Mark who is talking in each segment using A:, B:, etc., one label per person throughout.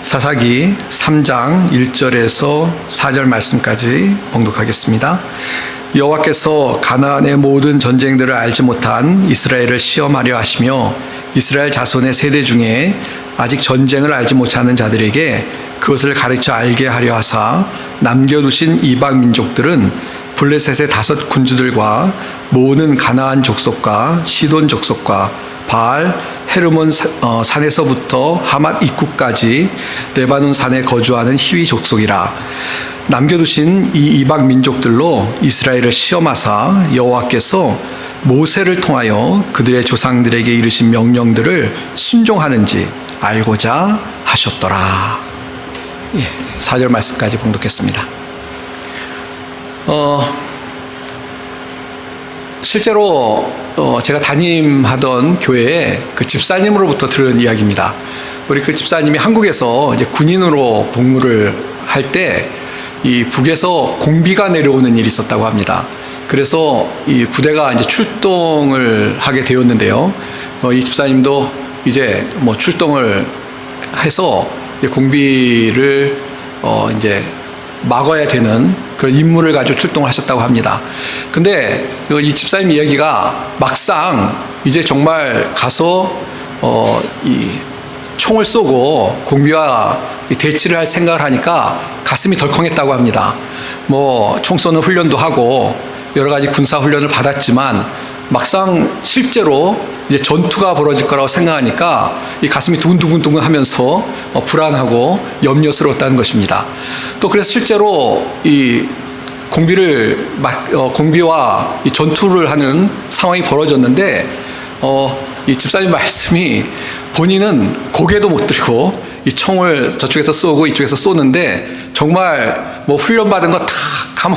A: 사사기 3장 1절에서 4절 말씀까지 봉독하겠습니다. 여호와께서 가나안의 모든 전쟁들을 알지 못한 이스라엘을 시험하려 하시며 이스라엘 자손의 세대 중에 아직 전쟁을 알지 못하는 자들에게 그것을 가르쳐 알게 하려 하사 남겨두신 이방 민족들은 블레셋의 5 군주들과 모든 가나안 족속과 시돈 족속과 바알 헤르몬 산에서부터 하맛 입구까지 레바논 산에 거주하는 히위 족속이라. 남겨두신 이 이방 민족들로 이스라엘을 시험하사 여호와께서 모세를 통하여 그들의 조상들에게 이르신 명령들을 순종하는지 알고자 하셨더라. 4절 말씀까지 봉독했습니다. 실제로 제가 담임하던 교회에 그 집사님으로부터 들은 이야기입니다. 우리 그 집사님이 한국에서 이제 군인으로 복무를 할 때 이 북에서 공비가 내려오는 일이 있었다고 합니다. 그래서 이 부대가 이제 출동을 하게 되었는데요. 이 집사님도 이제 뭐 출동을 해서 이제 공비를 이제 막아야 되는 그런 임무를 가지고 출동을 하셨다고 합니다. 근데 이 집사님 이야기가 막상 이제 정말 가서 이 총을 쏘고 공비와 대치를 할 생각을 하니까 가슴이 덜컹했다고 합니다. 뭐 총 쏘는 훈련도 하고 여러 가지 군사 훈련을 받았지만 막상 실제로 이제 전투가 벌어질 거라고 생각하니까 이 가슴이 두근두근 하면서 불안하고 염려스러웠다는 것입니다. 또 그래서 실제로 이 공비와 이 전투를 하는 상황이 벌어졌는데 이 집사님 말씀이 본인은 고개도 못 들고 이 총을 저쪽에서 쏘고 이쪽에서 쏘는데 정말 뭐 훈련받은 거 다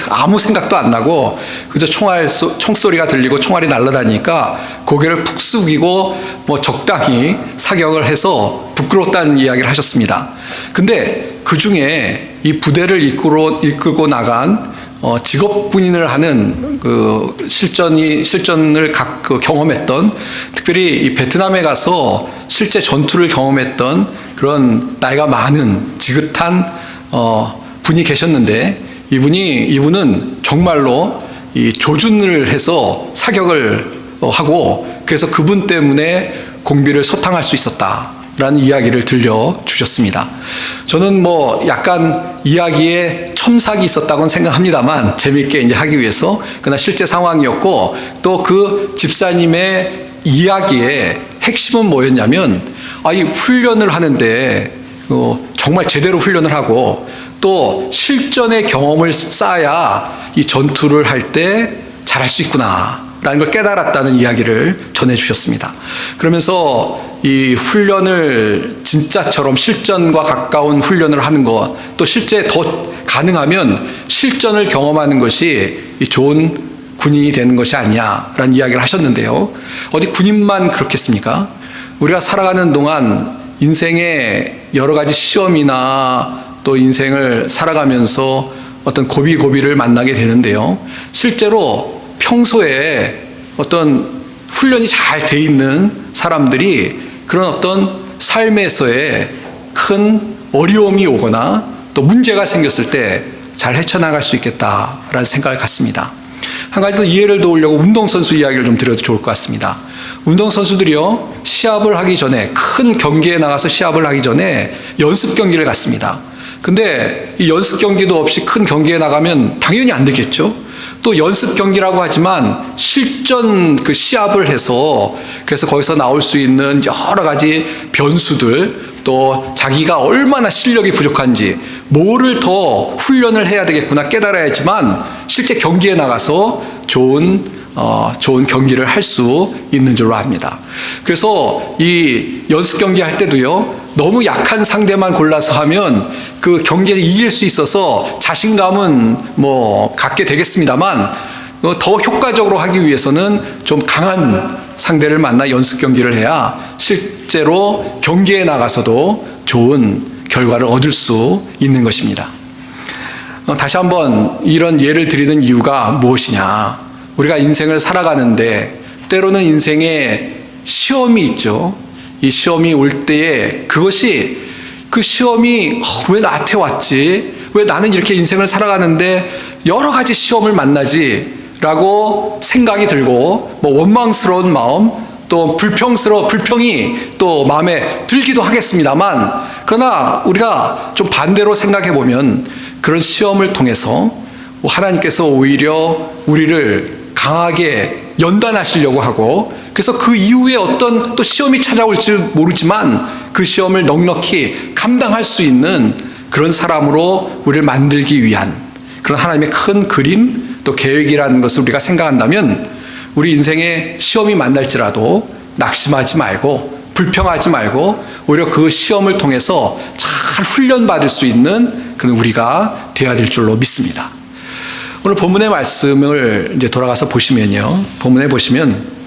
A: 아무 생각도 안 나고 그저 총소리가 들리고 총알이 날아다니니까 고개를 푹 숙이고 뭐 적당히 사격을 해서 부끄러웠다는 이야기를 하셨습니다. 근데 그 중에 이 부대를 이끌고 나간 직업 군인을 하는 그 실전을 경험했던, 특별히 이 베트남에 가서 실제 전투를 경험했던 그런 나이가 많은 지긋한 분이 계셨는데 이분은 정말로 이 조준을 해서 사격을 하고 그래서 그분 때문에 공비를 소탕할 수 있었다라는 이야기를 들려주셨습니다. 저는 뭐 약간 이야기에 첨삭이 있었다고는 생각합니다만 재미있게 이제 하기 위해서, 그러나 실제 상황이었고 또 그 집사님의 이야기의 핵심은 뭐였냐면 이 훈련을 하는데 정말 제대로 훈련을 하고 또 실전의 경험을 쌓아야 이 전투를 할 때 잘할 수 있구나 라는 걸 깨달았다는 이야기를 전해주셨습니다. 그러면서 이 훈련을 진짜처럼 실전과 가까운 훈련을 하는 것, 또 실제 더 가능하면 실전을 경험하는 것이 이 좋은 군인이 되는 것이 아니냐라는 이야기를 하셨는데요. 어디 군인만 그렇겠습니까? 우리가 살아가는 동안 인생의 여러 가지 시험이나 또 인생을 살아가면서 어떤 고비를 만나게 되는데요. 실제로 평소에 어떤 훈련이 잘 돼 있는 사람들이 그런 어떤 삶에서의 큰 어려움이 오거나 또 문제가 생겼을 때 잘 헤쳐나갈 수 있겠다라는 생각을 갖습니다. 한 가지 더 이해를 도우려고 운동선수 이야기를 좀 드려도 좋을 것 같습니다. 운동선수들이요, 시합을 하기 전에, 큰 경기에 나가서 시합을 하기 전에 연습 경기를 갖습니다. 근데 이 연습 경기도 없이 큰 경기에 나가면 당연히 안 되겠죠. 또 연습 경기라고 하지만 실전 그 시합을 해서 그래서 거기서 나올 수 있는 여러 가지 변수들, 또 자기가 얼마나 실력이 부족한지 뭐를 더 훈련을 해야 되겠구나 깨달아야지만 실제 경기에 나가서 좋은 경기를 할 수 있는 줄로 압니다. 그래서 이 연습 경기 할 때도요, 너무 약한 상대만 골라서 하면 그 경기에 이길 수 있어서 자신감은 뭐 갖게 되겠습니다만 더 효과적으로 하기 위해서는 좀 강한 상대를 만나 연습 경기를 해야 실제로 경기에 나가서도 좋은 결과를 얻을 수 있는 것입니다. 다시 한번 이런 예를 드리는 이유가 무엇이냐? 우리가 인생을 살아가는데 때로는 인생에 시험이 있죠. 이 시험이 올 때에 그것이 그 시험이 왜 나한테 왔지? 왜 나는 이렇게 인생을 살아가는데 여러 가지 시험을 만나지? 라고 생각이 들고 뭐 원망스러운 마음, 또 불평이 또 마음에 들기도 하겠습니다만, 그러나 우리가 좀 반대로 생각해 보면 그런 시험을 통해서 하나님께서 오히려 우리를 강하게 연단하시려고 하고, 그래서 그 이후에 어떤 또 시험이 찾아올지 모르지만 그 시험을 넉넉히 감당할 수 있는 그런 사람으로 우리를 만들기 위한 그런 하나님의 큰 그림, 또 계획이라는 것을 우리가 생각한다면 우리 인생에 시험이 만날지라도 낙심하지 말고 불평하지 말고 오히려 그 시험을 통해서 잘 훈련받을 수 있는 그런 우리가 되어야 될 줄로 믿습니다. 오늘 본문의 말씀을 이제 돌아가서 보시면요, 본문에 보시면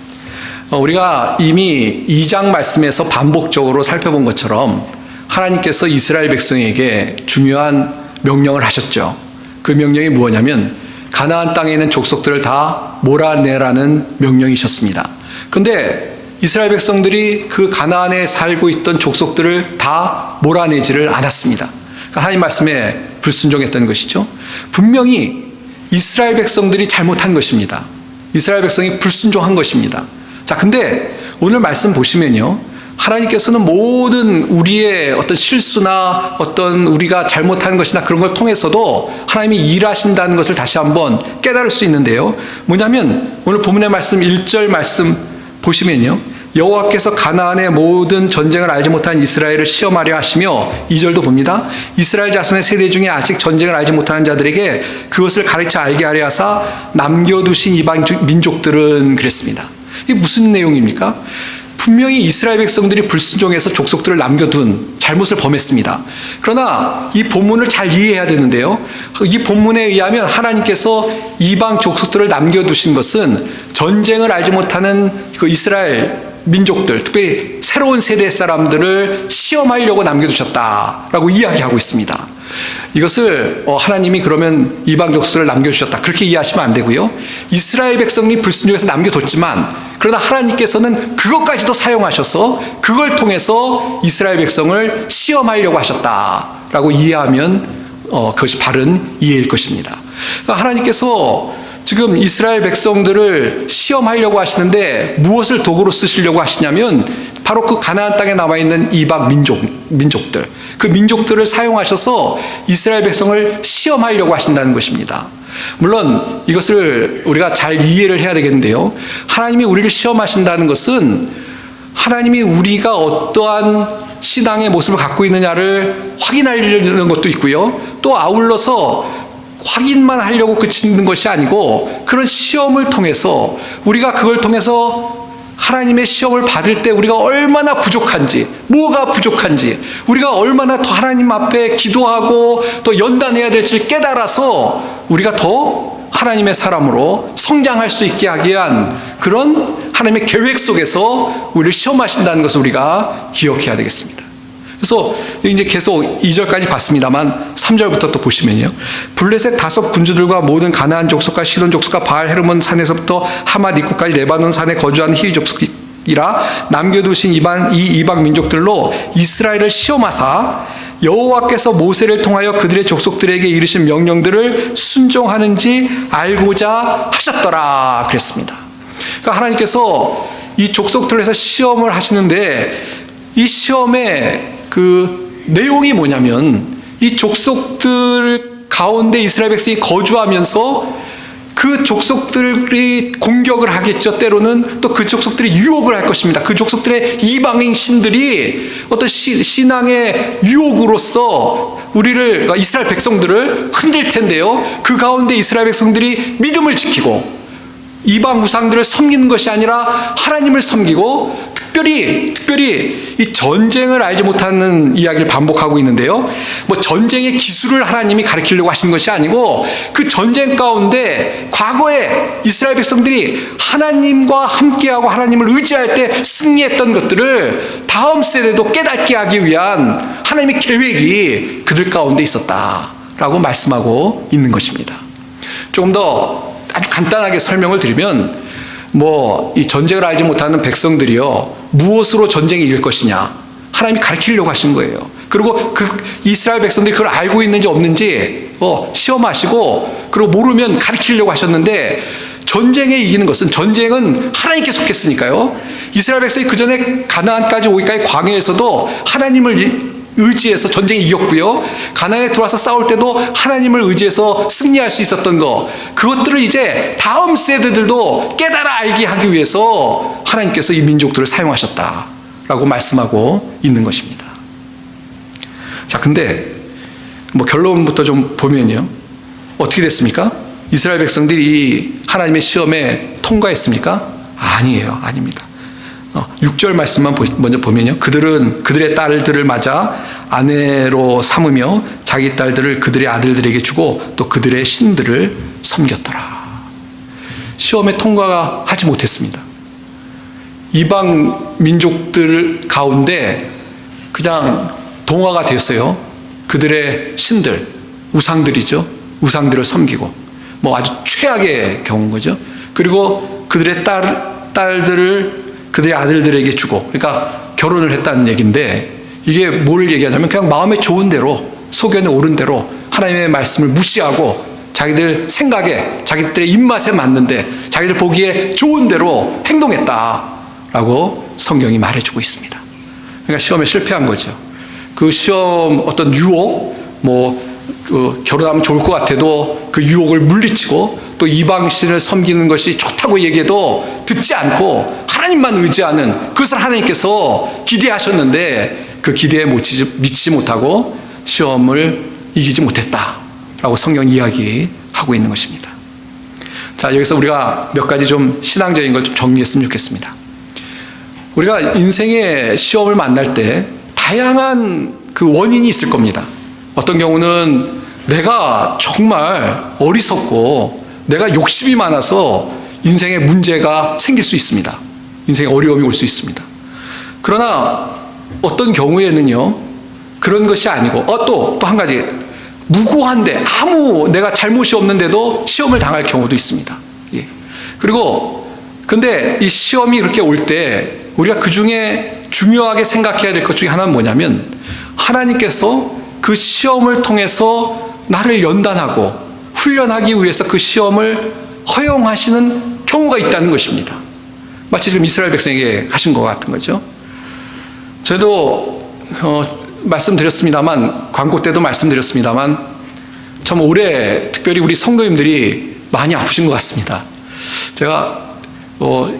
A: 우리가 이미 2장 말씀에서 반복적으로 살펴본 것처럼 하나님께서 이스라엘 백성에게 중요한 명령을 하셨죠. 그 명령이 무엇이냐면 가나안 땅에 있는 족속들을 다 몰아내라는 명령이셨습니다. 그런데 이스라엘 백성들이 그 가나안에 살고 있던 족속들을 다 몰아내지를 않았습니다. 그러니까 하나님 말씀에 불순종했던 것이죠. 분명히 이스라엘 백성들이 잘못한 것입니다. 이스라엘 백성이 불순종한 것입니다. 자, 근데 오늘 말씀 보시면요, 하나님께서는 모든 우리의 어떤 실수나 어떤 우리가 잘못한 것이나 그런 걸 통해서도 하나님이 일하신다는 것을 다시 한번 깨달을 수 있는데요. 뭐냐면 오늘 본문의 말씀 1절 말씀 보시면요, 여호와께서 가나안의 모든 전쟁을 알지 못한 이스라엘을 시험하려 하시며, 2절도 봅니다. 이스라엘 자손의 세대 중에 아직 전쟁을 알지 못하는 자들에게 그것을 가르쳐 알게 하려 하사 남겨두신 이방 민족들은, 그랬습니다. 이게 무슨 내용입니까? 분명히 이스라엘 백성들이 불순종해서 족속들을 남겨둔 잘못을 범했습니다. 그러나 이 본문을 잘 이해해야 되는데요, 이 본문에 의하면 하나님께서 이방 족속들을 남겨두신 것은 전쟁을 알지 못하는 그 이스라엘 민족들, 특별히 새로운 세대 사람들을 시험하려고 남겨두셨다라고 이야기하고 있습니다. 이것을 하나님이 그러면 이방 족속들을 남겨주셨다, 그렇게 이해하시면 안 되고요. 이스라엘 백성이 불순종해서 남겨뒀지만 그러나 하나님께서는 그것까지도 사용하셔서 그걸 통해서 이스라엘 백성을 시험하려고 하셨다라고 이해하면 그것이 바른 이해일 것입니다. 하나님께서 지금 이스라엘 백성들을 시험하려고 하시는데 무엇을 도구로 쓰시려고 하시냐면 바로 그 가나안 땅에 남아있는 이방 민족들, 그 민족들을 사용하셔서 이스라엘 백성을 시험하려고 하신다는 것입니다. 물론 이것을 우리가 잘 이해를 해야 되겠는데요, 하나님이 우리를 시험하신다는 것은 하나님이 우리가 어떠한 신앙의 모습을 갖고 있느냐를 확인하려는 것도 있고요, 또 아울러서 확인만 하려고 그치는 것이 아니고 그런 시험을 통해서 우리가 그걸 통해서 하나님의 시험을 받을 때 우리가 얼마나 부족한지, 뭐가 부족한지, 우리가 얼마나 더 하나님 앞에 기도하고 또 연단해야 될지를 깨달아서 우리가 더 하나님의 사람으로 성장할 수 있게 하기 위한 그런 하나님의 계획 속에서 우리를 시험하신다는 것을 우리가 기억해야 되겠습니다. 그래서 이제 계속 2절까지 봤습니다만 3절부터 또 보시면요, 블레셋 다섯 군주들과 모든 가나안 족속과 시돈 족속과 바알 헤르몬 산에서부터 하맛 입구까지 레바논 산에 거주하는 히위 족속이라 남겨두신 이방 민족들로 이스라엘을 시험하사 여호와께서 모세를 통하여 그들의 족속들에게 이르신 명령들을 순종하는지 알고자 하셨더라, 그랬습니다. 그러니까 하나님께서 이 족속들을 해서 시험을 하시는데 이 시험의 그 내용이 뭐냐면 이 족속들 가운데 이스라엘 백성이 거주하면서 그 족속들이 공격을 하겠죠. 때로는 또 그 족속들이 유혹을 할 것입니다. 그 족속들의 이방인 신들이 어떤 신앙의 유혹으로서 우리를, 이스라엘 백성들을 흔들 텐데요, 그 가운데 이스라엘 백성들이 믿음을 지키고 이방 우상들을 섬기는 것이 아니라 하나님을 섬기고 특별히 이 전쟁을 알지 못하는 이야기를 반복하고 있는데요, 뭐 전쟁의 기술을 하나님이 가르치려고 하시는 것이 아니고 그 전쟁 가운데 과거에 이스라엘 백성들이 하나님과 함께하고 하나님을 의지할 때 승리했던 것들을 다음 세대도 깨닫게 하기 위한 하나님의 계획이 그들 가운데 있었다라고 말씀하고 있는 것입니다. 조금 더 아주 간단하게 설명을 드리면, 이 전쟁을 알지 못하는 백성들이요, 무엇으로 전쟁이 이길 것이냐 하나님이 가르치려고 하신 거예요. 그리고 그 이스라엘 백성들이 그걸 알고 있는지 없는지 시험하시고, 그리고 모르면 가르치려고 하셨는데, 전쟁에 이기는 것은, 전쟁은 하나님께 속했으니까요. 이스라엘 백성이 그 전에 가나안까지 오기까지 광야에서도 하나님을 의지해서 전쟁에 이겼고요. 가나안에 들어와서 싸울 때도 하나님을 의지해서 승리할 수 있었던 거, 그것들을 이제 다음 세대들도 깨달아 알게 하기 위해서 하나님께서 이 민족들을 사용하셨다라고 말씀하고 있는 것입니다. 자, 근데 결론부터 좀 보면요, 어떻게 됐습니까? 이스라엘 백성들이 이 하나님의 시험에 통과했습니까? 아니에요. 아닙니다. 6절 말씀만 먼저 보면요, 그들은 그들의 딸들을 맞아 아내로 삼으며 자기 딸들을 그들의 아들들에게 주고 또 그들의 신들을 섬겼더라. 시험에 통과하지 못했습니다. 이방 민족들 가운데 그냥 동화가 되었어요. 그들의 신들, 우상들이죠. 우상들을 섬기고, 아주 최악의 경우인 거죠. 그리고 그들의 딸들을 그들의 아들들에게 주고, 그러니까 결혼을 했다는 얘기인데, 이게 뭘 얘기하냐면 그냥 마음에 좋은 대로, 소견에 오른 대로 하나님의 말씀을 무시하고 자기들 생각에, 자기들의 입맛에 맞는데 자기들 보기에 좋은 대로 행동했다라고 성경이 말해주고 있습니다. 그러니까 시험에 실패한 거죠. 그 시험 어떤 유혹, 결혼하면 좋을 것 같아도 그 유혹을 물리치고, 또 이방신을 섬기는 것이 좋다고 얘기해도 듣지 않고 하나님만 의지하는, 그것을 하나님께서 기대하셨는데 그 기대에 미치지 못하고 시험을 이기지 못했다라고 성경 이야기하고 있는 것입니다. 자, 여기서 우리가 몇 가지 좀 신앙적인 걸 좀 정리했으면 좋겠습니다. 우리가 인생의 시험을 만날 때 다양한 그 원인이 있을 겁니다. 어떤 경우는 내가 정말 어리석고 내가 욕심이 많아서 인생에 문제가 생길 수 있습니다. 인생에 어려움이 올 수 있습니다. 그러나 어떤 경우에는요, 그런 것이 아니고, 또 한 가지, 무고한데 아무 내가 잘못이 없는데도 시험을 당할 경우도 있습니다. 예. 그리고 근데 이 시험이 이렇게 올 때 우리가 그 중에 중요하게 생각해야 될 것 중에 하나는 뭐냐면, 하나님께서 그 시험을 통해서 나를 연단하고 훈련하기 위해서 그 시험을 허용하시는 경우가 있다는 것입니다. 마치 지금 이스라엘 백성에게 하신 것 같은 거죠. 저도 말씀드렸습니다만, 광고 때도 말씀드렸습니다만, 참 올해 특별히 우리 성도님들이 많이 아프신 것 같습니다. 제가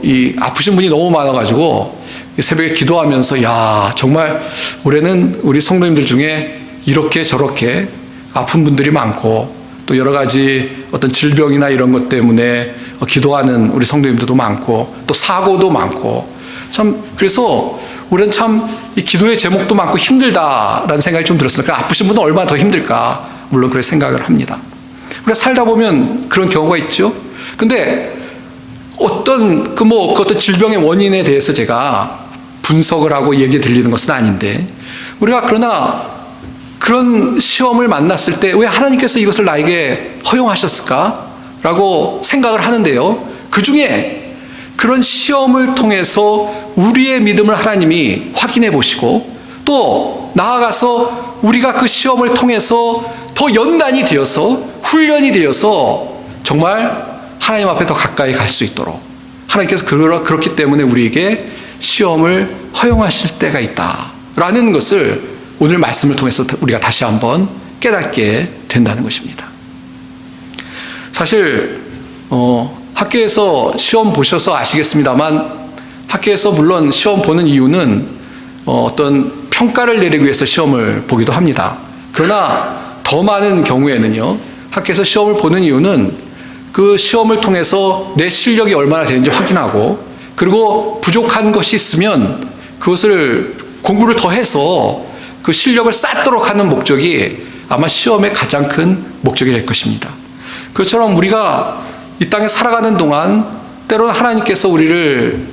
A: 이 아프신 분이 너무 많아가지고 새벽에 기도하면서, 야, 정말 올해는 우리 성도님들 중에 이렇게 저렇게 아픈 분들이 많고, 또 여러 가지 어떤 질병이나 이런 것 때문에 기도하는 우리 성도님들도 많고, 또 사고도 많고, 참 그래서 우리는 참 이 기도의 제목도 많고 힘들다라는 생각이 좀 들었어요. 그러니까 아프신 분은 얼마나 더 힘들까, 물론 그렇게 생각을 합니다. 우리가 살다 보면 그런 경우가 있죠. 근데 어떤 그 어떤 질병의 원인에 대해서 제가 분석을 하고 얘기 들리는 것은 아닌데, 우리가 그러나 그런 시험을 만났을 때 왜 하나님께서 이것을 나에게 허용하셨을까라고 생각을 하는데요, 그 중에 그런 시험을 통해서 우리의 믿음을 하나님이 확인해 보시고, 또 나아가서 우리가 그 시험을 통해서 더 연단이 되어서, 훈련이 되어서 정말 하나님 앞에 더 가까이 갈 수 있도록 하나님께서 그렇기 때문에 우리에게 시험을 허용하실 때가 있다라는 것을 오늘 말씀을 통해서 우리가 다시 한번 깨닫게 된다는 것입니다. 사실 학교에서 시험 보셔서 아시겠습니다만, 학교에서 물론 시험 보는 이유는 어떤 평가를 내리기 위해서 시험을 보기도 합니다. 그러나 더 많은 경우에는요, 학교에서 시험을 보는 이유는 그 시험을 통해서 내 실력이 얼마나 되는지 확인하고, 그리고 부족한 것이 있으면 그것을 공부를 더 해서 그 실력을 쌓도록 하는 목적이 아마 시험의 가장 큰 목적이 될 것입니다. 그것처럼 우리가 이 땅에 살아가는 동안 때로는 하나님께서 우리를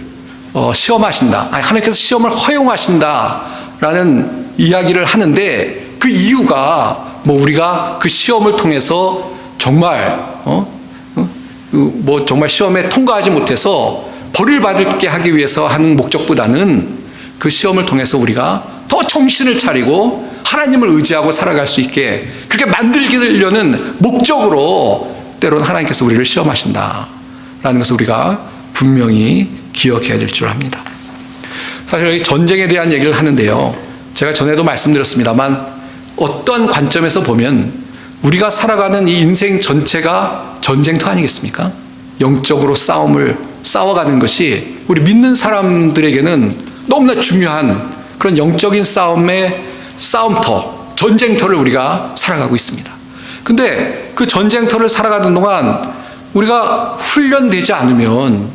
A: 시험하신다, 하나님께서 시험을 허용하신다라는 이야기를 하는데, 그 이유가 우리가 그 시험을 통해서 정말 정말 시험에 통과하지 못해서 벌을 받게 하기 위해서 하는 목적보다는 그 시험을 통해서 우리가 더 정신을 차리고 하나님을 의지하고 살아갈 수 있게 그렇게 만들려는 목적으로 때로는 하나님께서 우리를 시험하신다라는 것을 우리가 분명히 기억해야 될 줄 압니다. 사실 전쟁에 대한 얘기를 하는데요, 제가 전에도 말씀드렸습니다만 어떤 관점에서 보면 우리가 살아가는 이 인생 전체가 전쟁터 아니겠습니까? 영적으로 싸워가는 것이 우리 믿는 사람들에게는 너무나 중요한 그런 영적인 싸움의 싸움터, 전쟁터를 우리가 살아가고 있습니다. 근데 그 전쟁터를 살아가는 동안 우리가 훈련되지 않으면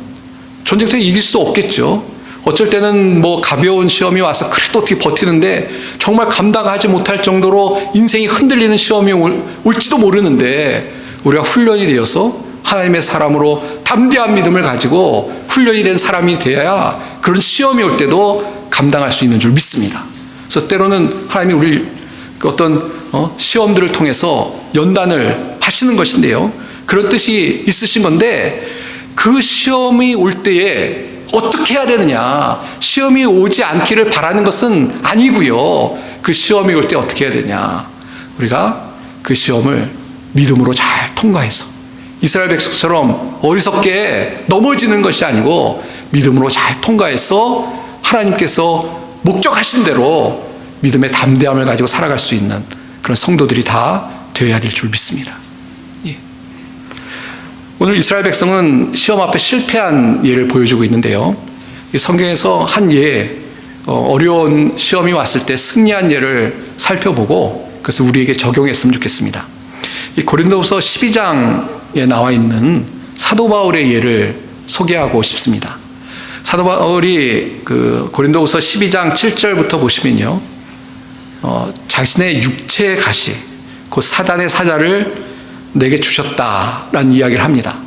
A: 전쟁터에 이길 수 없겠죠. 어쩔 때는 뭐 가벼운 시험이 와서 그래도 어떻게 버티는데 정말 감당하지 못할 정도로 인생이 흔들리는 시험이 올지도 모르는데 우리가 훈련이 되어서 하나님의 사람으로 담대한 믿음을 가지고 훈련이 된 사람이 되어야 그런 시험이 올 때도 감당할 수 있는 줄 믿습니다. 그래서 때로는 하나님이 우리를 어떤 시험들을 통해서 연단을 하시는 것인데요, 그런 뜻이 있으신 건데 그 시험이 올 때에 어떻게 해야 되느냐, 시험이 오지 않기를 바라는 것은 아니고요, 그 시험이 올 때 어떻게 해야 되냐, 우리가 그 시험을 믿음으로 잘 통과해서 이스라엘 백성처럼 어리석게 넘어지는 것이 아니고 믿음으로 잘 통과해서 하나님께서 목적하신 대로 믿음의 담대함을 가지고 살아갈 수 있는 그런 성도들이 다 되어야 될 줄 믿습니다. 예. 오늘 이스라엘 백성은 시험 앞에 실패한 예를 보여주고 있는데요, 성경에서 한 예, 어려운 시험이 왔을 때 승리한 예를 살펴보고 그래서 우리에게 적용했으면 좋겠습니다. 이 고린도후서 12장에 나와 있는 사도 바울의 예를 소개하고 싶습니다. 사도 바울이 그 고린도후서 12장 7절부터 보시면요, 자신의 육체의 가시, 곧 사단의 사자를 내게 주셨다라는 이야기를 합니다.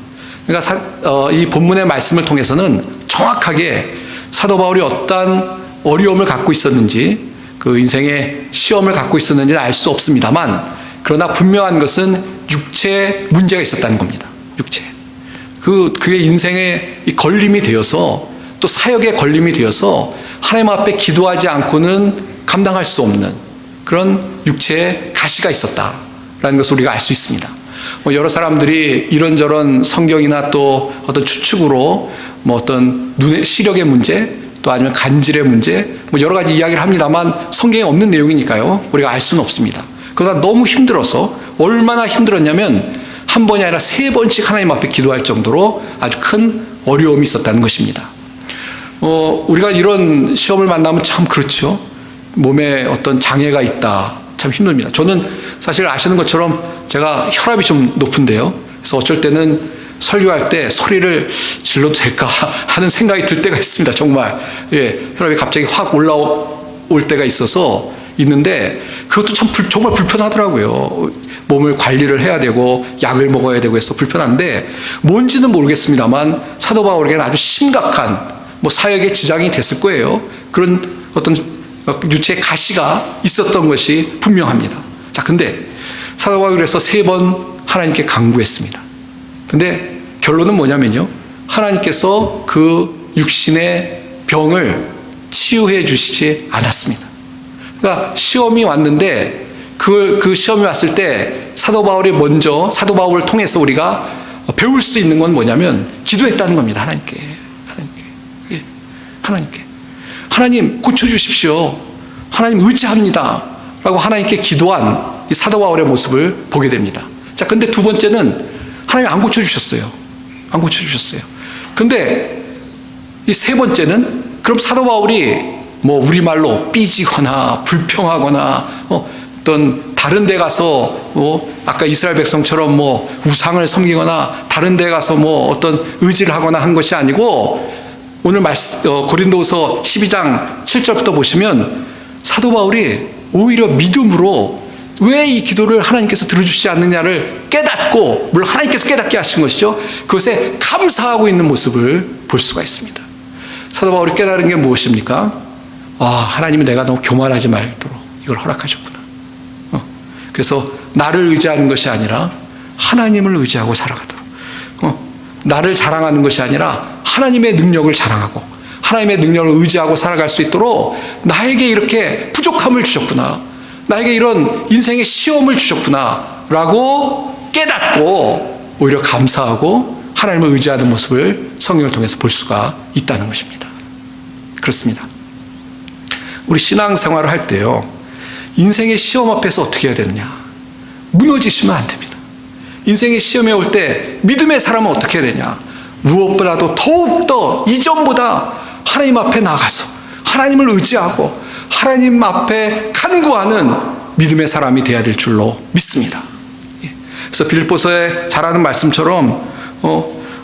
A: 그러니까 이 본문의 말씀을 통해서는 정확하게 사도 바울이 어떠한 어려움을 갖고 있었는지, 그 인생의 시험을 갖고 있었는지는 알 수 없습니다만, 그러나 분명한 것은 육체에 문제가 있었다는 겁니다. 육체. 그의 인생의 이 걸림이 되어서, 또 사역의 걸림이 되어서 하나님 앞에 기도하지 않고는 감당할 수 없는 그런 육체에 가시가 있었다라는 것을 우리가 알 수 있습니다. 여러 사람들이 이런저런 성경이나 또 어떤 추측으로 어떤 눈의 시력의 문제, 또 아니면 간질의 문제, 여러 가지 이야기를 합니다만 성경에 없는 내용이니까요, 우리가 알 수는 없습니다. 그러다 너무 힘들어서, 얼마나 힘들었냐면 한 번이 아니라 3번씩 하나님 앞에 기도할 정도로 아주 큰 어려움이 있었다는 것입니다. 우리가 이런 시험을 만나면 참 그렇죠. 몸에 어떤 장애가 있다, 참 힘듭니다. 저는 사실 아시는 것처럼 제가 혈압이 좀 높은데요, 그래서 어쩔 때는 설교할 때 소리를 질러도 될까 하는 생각이 들 때가 있습니다. 정말, 예, 혈압이 갑자기 확 올라올 때가 있는데 그것도 참 정말 불편하더라고요. 몸을 관리를 해야 되고 약을 먹어야 되고 해서 불편한데, 뭔지는 모르겠습니다만 사도 바울에게는 아주 심각한 사역에 지장이 됐을 거예요. 그런 어떤 유체의 가시가 있었던 것이 분명합니다. 자, 근데 사도 바울이 그래서 3번 하나님께 간구했습니다. 근데 결론은 뭐냐면요, 하나님께서 그 육신의 병을 치유해 주시지 않았습니다. 그러니까 시험이 왔는데 그 시험이 왔을 때 사도 바울을 통해서 우리가 배울 수 있는 건 뭐냐면 기도했다는 겁니다. 하나님께 하나님 고쳐주십시오, 하나님 의지합니다 라고 하나님께 기도한 이 사도 바울의 모습을 보게 됩니다. 자, 근데 두 번째는 하나님이 안 고쳐주셨어요. 근데 이 3번째는, 그럼 사도 바울이 우리말로 삐지거나 불평하거나 어떤 다른 데 가서 아까 이스라엘 백성처럼 우상을 섬기거나 다른 데 가서 어떤 의지를 하거나 한 것이 아니고, 오늘 고린도후서 12장 7절부터 보시면 사도 바울이 오히려 믿음으로 왜 이 기도를 하나님께서 들어주시지 않느냐를 깨닫고, 물론 하나님께서 깨닫게 하신 것이죠, 그것에 감사하고 있는 모습을 볼 수가 있습니다. 사도 바울이 깨달은 게 무엇입니까? 하나님이 내가 너무 교만하지 말도록 이걸 허락하셨구나. 그래서 나를 의지하는 것이 아니라 하나님을 의지하고 살아가도록, 나를 자랑하는 것이 아니라 하나님의 능력을 자랑하고 하나님의 능력을 의지하고 살아갈 수 있도록 나에게 이렇게 부족함을 주셨구나, 나에게 이런 인생의 시험을 주셨구나 라고 깨닫고 오히려 감사하고 하나님을 의지하는 모습을 성경을 통해서 볼 수가 있다는 것입니다. 그렇습니다. 우리 신앙생활을 할 때요, 인생의 시험 앞에서 어떻게 해야 되느냐? 무너지시면 안 됩니다. 인생의 시험에 올 때 믿음의 사람은 어떻게 해야 되냐? 무엇보다도 더욱더 이전보다 하나님 앞에 나가서 하나님을 의지하고 하나님 앞에 간구하는 믿음의 사람이 되어야 될 줄로 믿습니다. 그래서 빌립보서에 잘하는 말씀처럼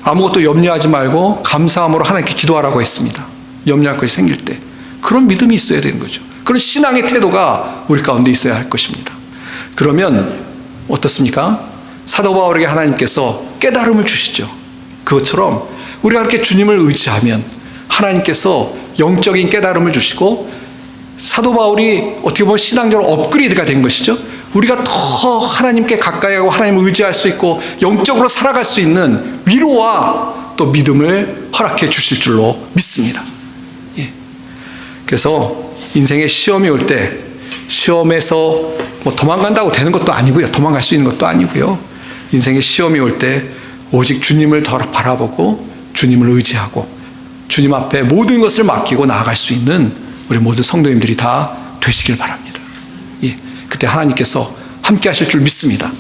A: 아무것도 염려하지 말고 감사함으로 하나님께 기도하라고 했습니다. 염려할 것이 생길 때 그런 믿음이 있어야 되는 거죠. 그런 신앙의 태도가 우리 가운데 있어야 할 것입니다. 그러면 어떻습니까? 사도 바울에게 하나님께서 깨달음을 주시죠. 그것처럼 우리가 그렇게 주님을 의지하면 하나님께서 영적인 깨달음을 주시고 사도 바울이 어떻게 보면 신앙적으로 업그레이드가 된 것이죠. 우리가 더 하나님께 가까이 하고 하나님을 의지할 수 있고 영적으로 살아갈 수 있는 위로와 또 믿음을 허락해 주실 줄로 믿습니다. 예. 그래서 인생의 시험이 올 때 시험에서 뭐 도망간다고 되는 것도 아니고요. 도망갈 수 있는 것도 아니고요. 인생의 시험이 올 때 오직 주님을 더 바라보고 주님을 의지하고 주님 앞에 모든 것을 맡기고 나아갈 수 있는 우리 모든 성도님들이 다 되시길 바랍니다. 예. 그때 하나님께서 함께 하실 줄 믿습니다.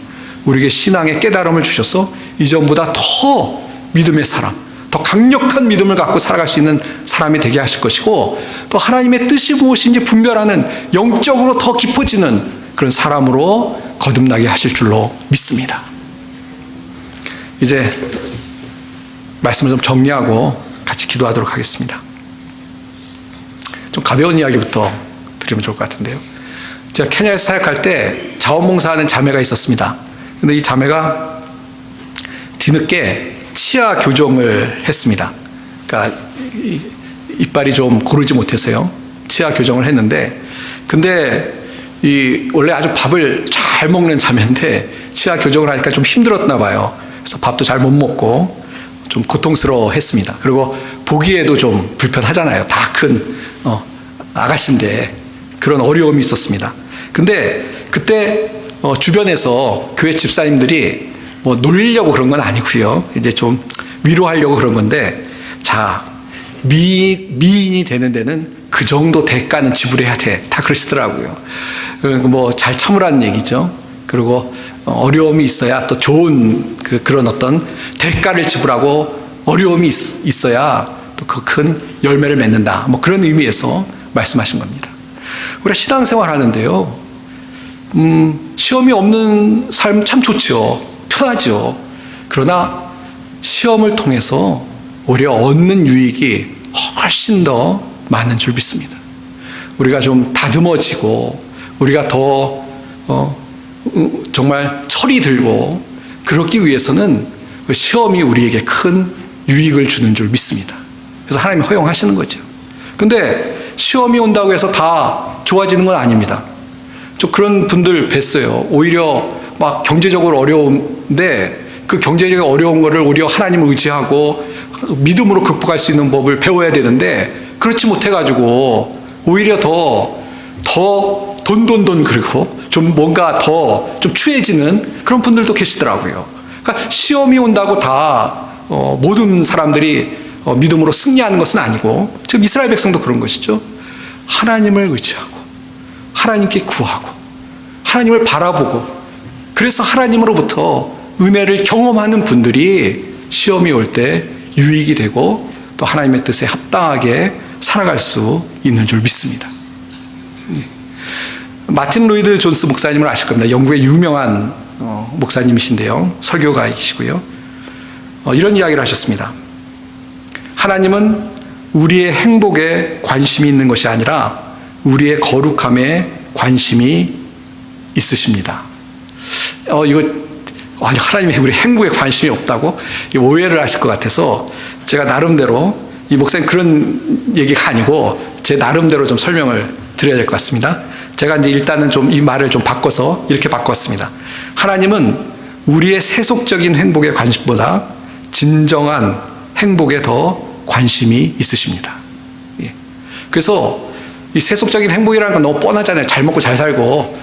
A: 우리에게 신앙의 깨달음을 주셔서 이전보다 더 믿음의 사람, 더 강력한 믿음을 갖고 살아갈 수 있는 사람이 되게 하실 것이고 또 하나님의 뜻이 무엇인지 분별하는 영적으로 더 깊어지는 그런 사람으로 거듭나게 하실 줄로 믿습니다. 이제 말씀을 좀 정리하고 같이 기도하도록 하겠습니다. 좀 가벼운 이야기부터 드리면 좋을 것 같은데요. 제가 케냐에서 사역할 때 자원봉사하는 자매가 있었습니다. 근데 이 자매가 뒤늦게 치아 교정을 했습니다. 그러니까 이빨이 좀 고르지 못해서요. 치아 교정을 했는데, 근데 원래 아주 밥을 잘 먹는 자매인데 치아 교정을 하니까 좀 힘들었나 봐요. 그래서 밥도 잘 못 먹고 좀 고통스러워 했습니다. 그리고 보기에도 좀 불편하잖아요. 다 큰 아가씨인데 그런 어려움이 있었습니다. 근데 그때 주변에서 교회 집사님들이 뭐 놀리려고 그런 건 아니고요. 이제 좀 위로하려고 그런 건데, 자, 미인이 되는 데는 그 정도 대가는 지불해야 돼. 다 그러시더라고요. 그러니까 뭐 잘 참으라는 얘기죠. 그리고 어려움이 있어야 또 좋은 그런 어떤 대가를 지불하고 어려움이 있어야 또 그 큰 열매를 맺는다. 뭐 그런 의미에서 말씀하신 겁니다. 우리가 신앙생활 하는데요. 시험이 없는 삶 참 좋죠. 편하죠. 그러나 시험을 통해서 오히려 얻는 유익이 훨씬 더 많은 줄 믿습니다. 우리가 좀 다듬어지고 우리가 더 정말 철이 들고 그렇기 위해서는 시험이 우리에게 큰 유익을 주는 줄 믿습니다. 그래서 하나님이 허용하시는 거죠. 근데 시험이 온다고 해서 다 좋아지는 건 아닙니다. 저 그런 분들 뵀어요. 오히려 막 경제적으로 어려운데 그 경제적으로 어려운 거를 오히려 하나님을 의지하고 믿음으로 극복할 수 있는 법을 배워야 되는데 그렇지 못해가지고 오히려 더 그리고 좀 뭔가 더 좀 추해지는 그런 분들도 계시더라고요. 그러니까 시험이 온다고 다 모든 사람들이 믿음으로 승리하는 것은 아니고 지금 이스라엘 백성도 그런 것이죠. 하나님을 의지하고 하나님께 구하고 하나님을 바라보고 그래서 하나님으로부터 은혜를 경험하는 분들이 시험이 올 때 유익이 되고 또 하나님의 뜻에 합당하게 살아갈 수 있는 줄 믿습니다. 마틴 로이드 존스 목사님을 아실 겁니다. 영국의 유명한 목사님이신데요. 설교가이시고요. 이런 이야기를 하셨습니다. 하나님은 우리의 행복에 관심이 있는 것이 아니라 우리의 거룩함에 관심이 있으십니다. 이거 하나님이 우리 행복에 관심이 없다고 오해를 하실 것 같아서 제가 나름대로 이 목사님 그런 얘기가 아니고 제 나름대로 좀 설명을 드려야 될 것 같습니다. 제가 이제 일단은 좀 이 말을 좀 바꿔서 이렇게 바꿨습니다. 하나님은 우리의 세속적인 행복에 관심보다 진정한 행복에 더 관심이 있으십니다. 예. 그래서 이 세속적인 행복이라는 건 너무 뻔하잖아요. 잘 먹고 잘 살고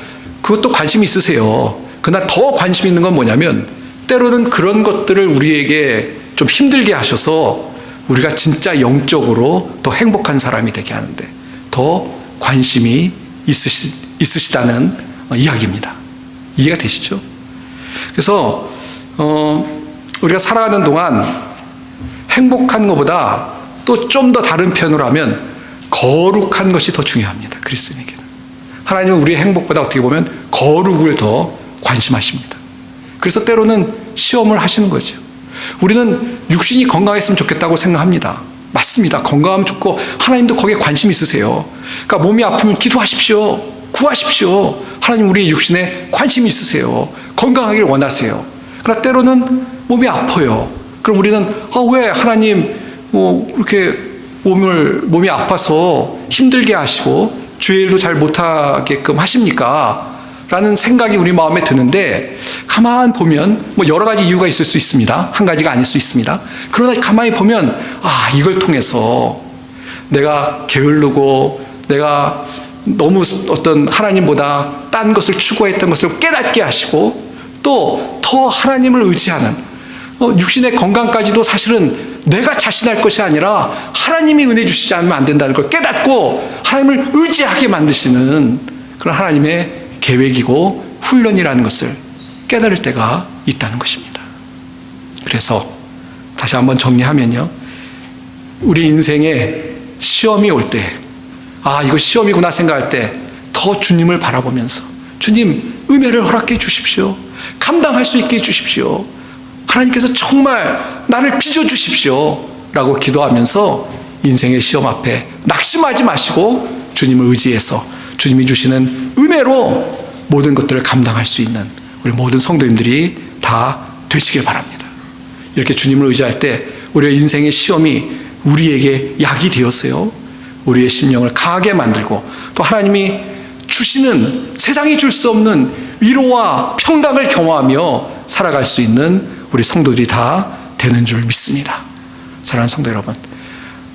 A: 그것도 관심이 있으세요. 그러나 더 관심 있는 건 뭐냐면 때로는 그런 것들을 우리에게 좀 힘들게 하셔서 우리가 진짜 영적으로 더 행복한 사람이 되게 하는데 더 관심이 있으시다는 이야기입니다. 이해가 되시죠? 그래서 우리가 살아가는 동안 행복한 것보다 또 좀 더 다른 표현으로 하면 거룩한 것이 더 중요합니다. 그리스도인에게는. 하나님은 우리의 행복보다 어떻게 보면 거룩을 더 관심하십니다. 그래서 때로는 시험을 하시는 거죠. 우리는 육신이 건강했으면 좋겠다고 생각합니다. 맞습니다. 건강하면 좋고 하나님도 거기에 관심이 있으세요. 그러니까 몸이 아프면 기도하십시오. 구하십시오. 하나님 우리의 육신에 관심이 있으세요. 건강하길 원하세요. 그러나 때로는 몸이 아파요. 그럼 우리는 왜 하나님 이렇게 몸이 아파서 힘들게 하시고 주의 일도 잘 못하게끔 하십니까? 라는 생각이 우리 마음에 드는데 가만 보면 여러 가지 이유가 있을 수 있습니다. 한 가지가 아닐 수 있습니다. 그러나 가만히 보면 이걸 통해서 내가 게으르고 내가 너무 어떤 하나님보다 딴 것을 추구했던 것을 깨닫게 하시고 또 더 하나님을 의지하는 육신의 건강까지도 사실은 내가 자신할 것이 아니라 하나님이 은혜 주시지 않으면 안 된다는 걸 깨닫고 하나님을 의지하게 만드시는 그런 하나님의 계획이고 훈련이라는 것을 깨달을 때가 있다는 것입니다. 그래서 다시 한번 정리하면요. 우리 인생에 시험이 올 때, 이거 시험이구나 생각할 때 더 주님을 바라보면서 주님 은혜를 허락해 주십시오. 감당할 수 있게 해주십시오. 하나님께서 정말 나를 빚어주십시오. 라고 기도하면서 인생의 시험 앞에 낙심하지 마시고 주님을 의지해서 주님이 주시는 은혜로 모든 것들을 감당할 수 있는 우리 모든 성도님들이 다 되시길 바랍니다. 이렇게 주님을 의지할 때 우리의 인생의 시험이 우리에게 약이 되었어요. 우리의 심령을 강하게 만들고 또 하나님이 주시는 세상이 줄 수 없는 위로와 평강을 경험하며 살아갈 수 있는 우리 성도들이 다 되는 줄 믿습니다. 사랑하는 성도 여러분,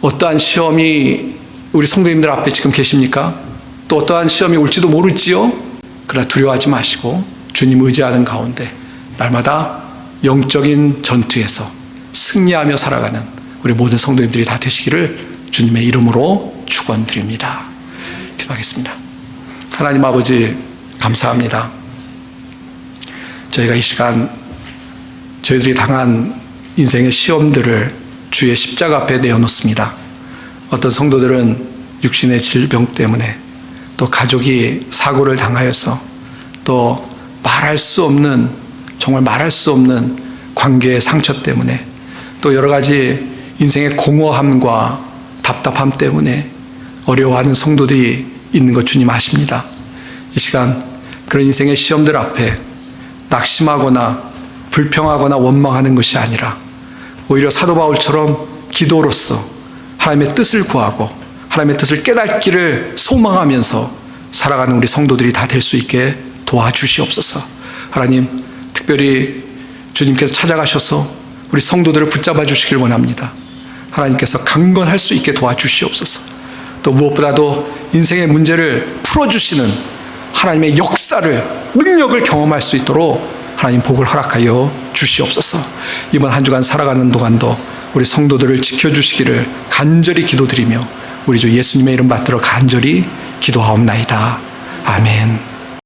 A: 어떠한 시험이 우리 성도님들 앞에 지금 계십니까? 또 어떠한 시험이 올지도 모르지요? 그러나 두려워하지 마시고 주님 의지하는 가운데 날마다 영적인 전투에서 승리하며 살아가는 우리 모든 성도님들이 다 되시기를 주님의 이름으로 축원드립니다. 기도하겠습니다. 하나님 아버지 감사합니다. 저희가 이 시간 저희들이 당한 인생의 시험들을 주의 십자가 앞에 내어놓습니다. 어떤 성도들은 육신의 질병 때문에 또 가족이 사고를 당하여서 또 정말 말할 수 없는 관계의 상처 때문에 또 여러 가지 인생의 공허함과 답답함 때문에 어려워하는 성도들이 있는 것 주님 아십니다. 이 시간 그런 인생의 시험들 앞에 낙심하거나 불평하거나 원망하는 것이 아니라 오히려 사도 바울처럼 기도로서 하나님의 뜻을 구하고 하나님의 뜻을 깨닫기를 소망하면서 살아가는 우리 성도들이 다 될 수 있게 도와주시옵소서. 하나님 특별히 주님께서 찾아가셔서 우리 성도들을 붙잡아 주시길 원합니다. 하나님께서 강건할 수 있게 도와주시옵소서. 또 무엇보다도 인생의 문제를 풀어주시는 하나님의 역사를 능력을 경험할 수 있도록 하나님 복을 허락하여 주시옵소서. 이번 한 주간 살아가는 동안도 우리 성도들을 지켜주시기를 간절히 기도드리며 우리 주 예수님의 이름 받들어 간절히 기도하옵나이다. 아멘.